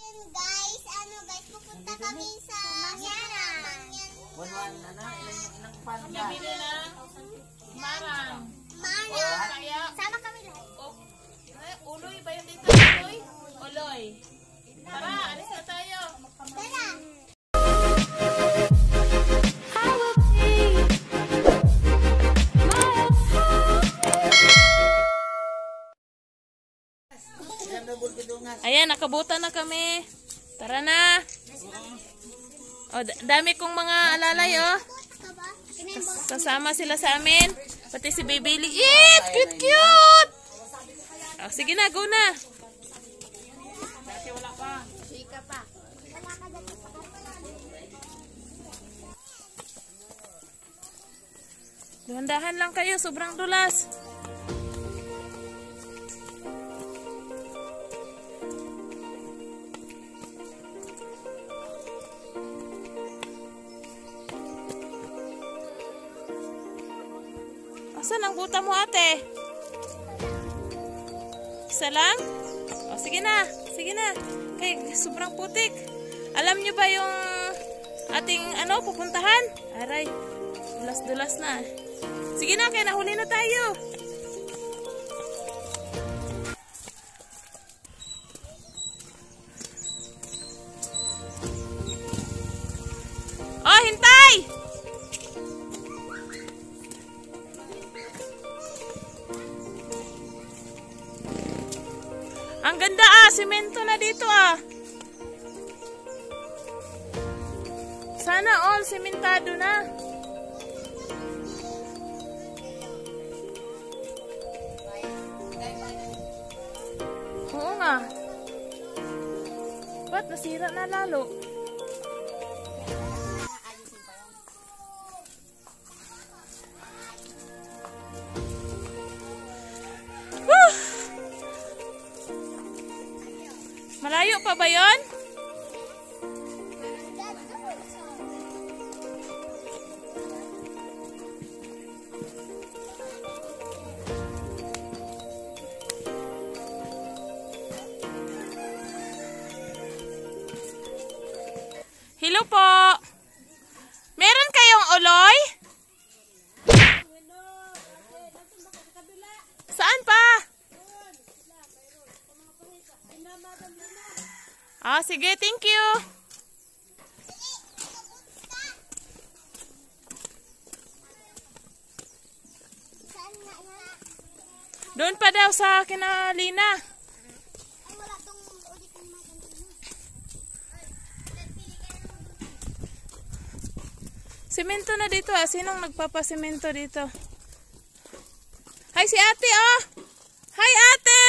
Ayun guys, pupunta kami sa Mangyan. Ilang panda. Bibili na marang. Kaya sama kami lahat. Uloy ba yung dito? Uloy? Uloy. Tara, alis na tayo. Tara. Ayan, nakabutan na kami. Tara na. O, dami kong mga alalay, oh. Kasama sila sa amin. Pati si Baby Liit. Cute, cute. O, sige na, go na. Wala pa. Sika pa. Dahan-dahan lang kayo. Sobrang dulas. Asan ang buta mo, ate? Isa lang? O, sige na. Sige na. Kay, sobrang putik. Alam nyo ba yung ating, pupuntahan? Aray, dulas-dulas na. Sige na, kaya nahuli na tayo. Oh, hintay! Ang ganda semento na dito Sana all sementado na. Oo nga. Ba't nasira na lalo? Malayo pa ba yun? Hello po. Meron kayong uloy? Saan pa? Sige, thank you. Doon pa daw sa kina Lina. Semento na dito Sinong nagpapasemento dito? Hi si ate Hi ate!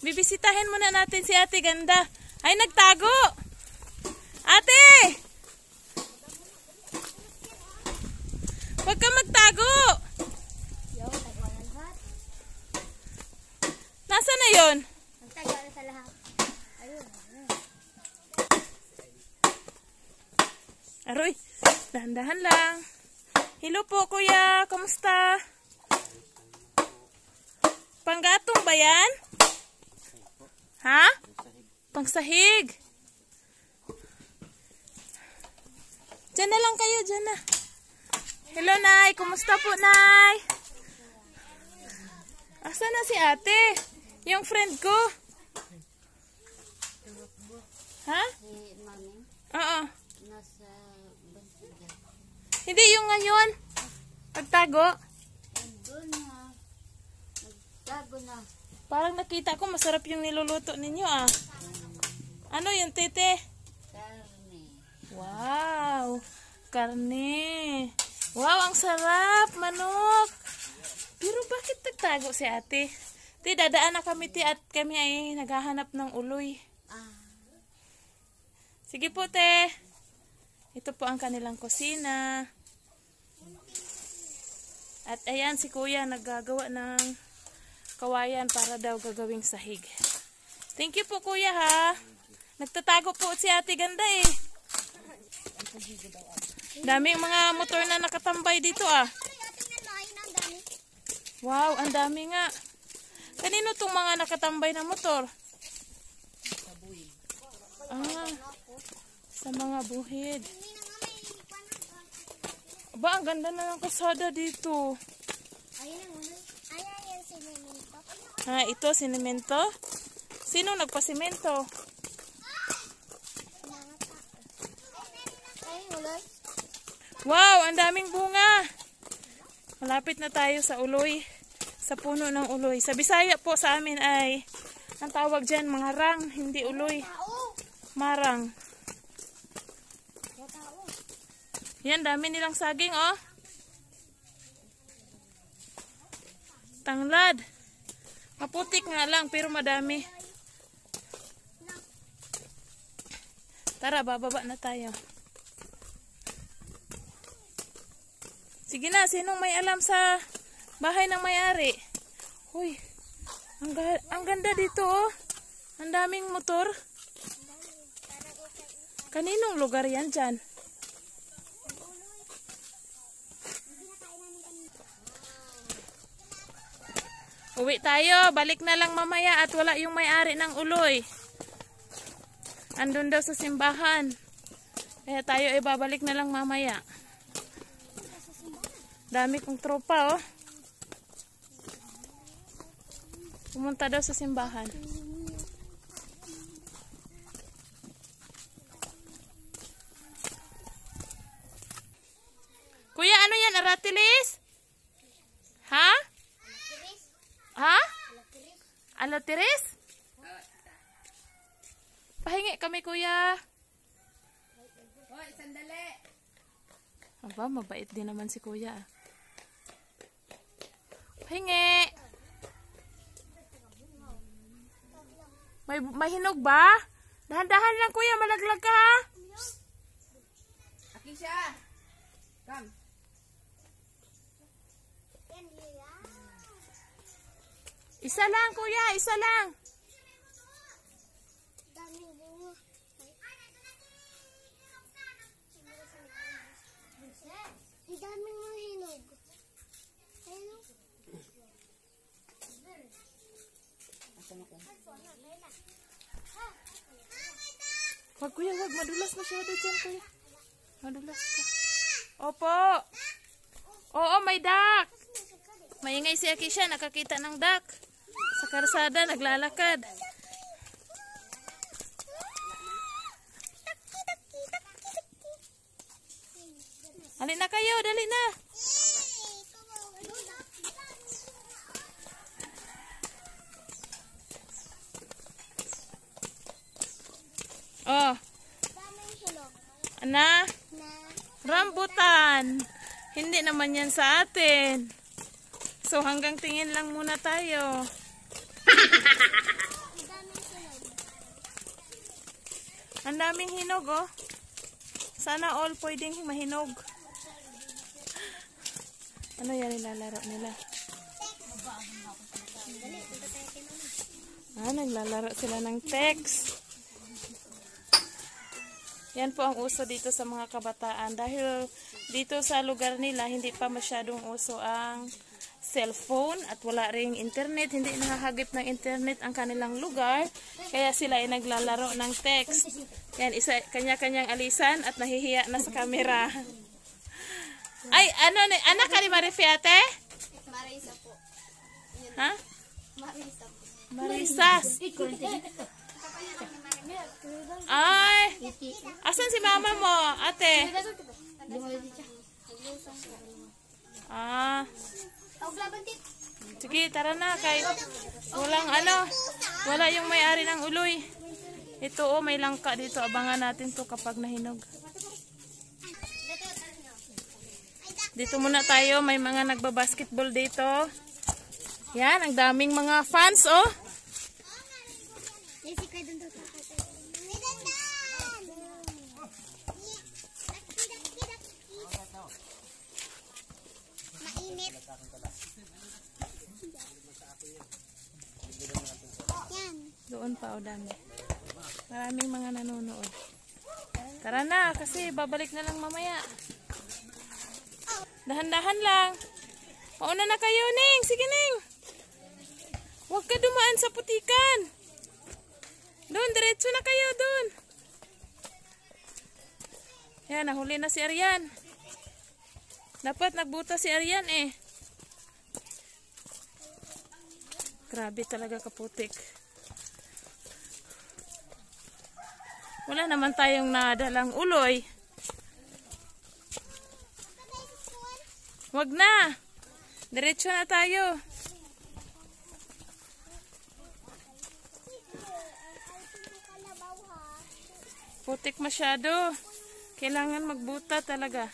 Bibisitahin muna natin si ate ganda. Ay, nagtago! Ate! Huwag ka magtago! Nasaan na yun? Nagtago na sa lahat. Ayun. Aroy, dahan-dahan lang. Hello po kuya, kamusta? Panggatong ba yan? Ha? Pangsahig. Diyan na lang kayo, diyan na. Hello, Nay. Kumusta po, Nay? Asa na si ate? Yung friend ko. Ha? Oo. Hindi yung ngayon. Pagtago. Nagtago na. Parang nakita ko masarap yung niluluto ninyo Ano yung tete? Karne. Wow! Karne. Wow, ang sarap! Manok! Pero bakit nagtago si ate? Te, dadaan na kami at kami ay naghahanap ng uloy. Sige po, te. Ito po ang kanilang kusina. At ayan, si kuya naggagawa ng kawayan para daw gagawing sahig. Thank you po kuya Nagtatago po si ate ganda Daming mga motor na nakatambay dito Wow, ang dami nga. Kanino tong mga nakatambay na motor? Sa mga buhid. Aba, ang ganda na ng kalsada dito. Ayan yung sinemento. Ha, ito, sinemento? Sino nagpasimento? Ayun, uloy. Wow, ang daming bunga. Malapit na tayo sa uloy. Sa puno ng uloy. Sa Bisaya po sa amin ay, ang tawag dyan, mangarang, hindi uloy. Marang. Yan, dami nilang saging, oh. Tanglad. Maputik nga lang, pero madami. Tara, bababa na tayo. Sige na, sinong may alam sa bahay ng may-ari? Uy, ang ganda dito, oh. Ang daming motor. Kaninong lugar yan dyan? Uwi tayo, balik na lang mamaya at wala yung may-ari ng uloy. Andun daw sa simbahan. Kaya tayo ay babalik na lang mamaya. Dami kong tropa, oh. Pumunta daw sa simbahan. Kuya, ano yan? Aratilis? Ha? Ha? Alatiris? Pahingi kami, kuya. Hoy, sandali. Aba, mabait din naman si kuya. Pahingi. May hinog ba? Dahan-dahan lang, kuya. Malaglag ka, ha? Aki siya. Come. Isa lang, kuya. Isa lang. Daming bunga. Ang daming mga hinog. Ayun. Wag, kuya, wag. Madulas masyado dyan, kuya. Madulas ka. Opo. Oo, may duck. Maingay si Akisha. Nakakita ng duck. Sa karsada, naglalakad. Dali na kayo, dali na. Oh, Daming hinog. ana, Na rambutan. Hindi naman yan sa atin. So, hanggang tingin lang muna tayo. daming hinog. Ang daming hinog, oh. Sana all pwedeng mahinog. Ano yan nilalaro nila? Naglalaro sila ng text. Yan po ang uso dito sa mga kabataan. Dahil dito sa lugar nila, hindi pa masyadong uso ang cellphone at wala ring internet. Hindi nakahagip ng internet ang kanilang lugar. Kaya sila ay naglalaro ng text. Yan, isa, kanya-kanyang alisan at nahihiya na sa camera. Ay, ano, anak ka ni Marifiate? Marisa po. Ha? Marisa po. Marisas. Ay, asan si mama mo, ate? Ah, sige, tara na. Kay walang ano, wala yung may-ari ng uloy. Ito, oh, may langka dito. Abangan natin to kapag nahinog. Dito muna tayo. May mga nagbabasketball dito. Yan, ang daming mga fans, oh. Mainit. Yan. Doon pa, oh, dami. Maraming mga nanonood. Tara na, kasi babalik na lang mamaya. Dahan-dahan lang. Mauna na kayo, Ning. Sige, Ning. Huwag ka dumaan sa putikan. Doon, diretso na kayo doon. Yan, nahuli na si Arian. Dapat nagbuta si Arian eh. Grabe talaga kaputik. Wala naman tayong nadalang uloy. Wag na. Diretso na tayo. Putik masyado. Kailangan magbuta talaga.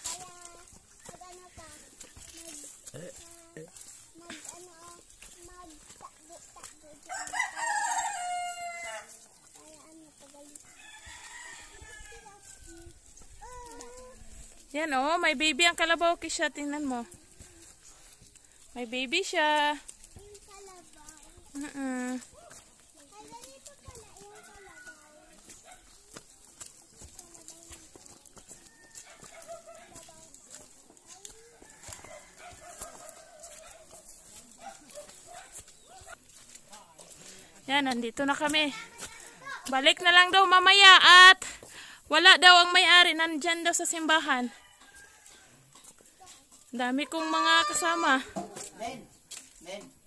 Yan oh, may baby ang kalabaw Kisha. Tingnan mo. May baby siya. Yan, nandito na kami. Balik na lang daw mamaya at wala daw ang may-ari. Nandyan daw sa simbahan. Dami kong mga kasama. Men.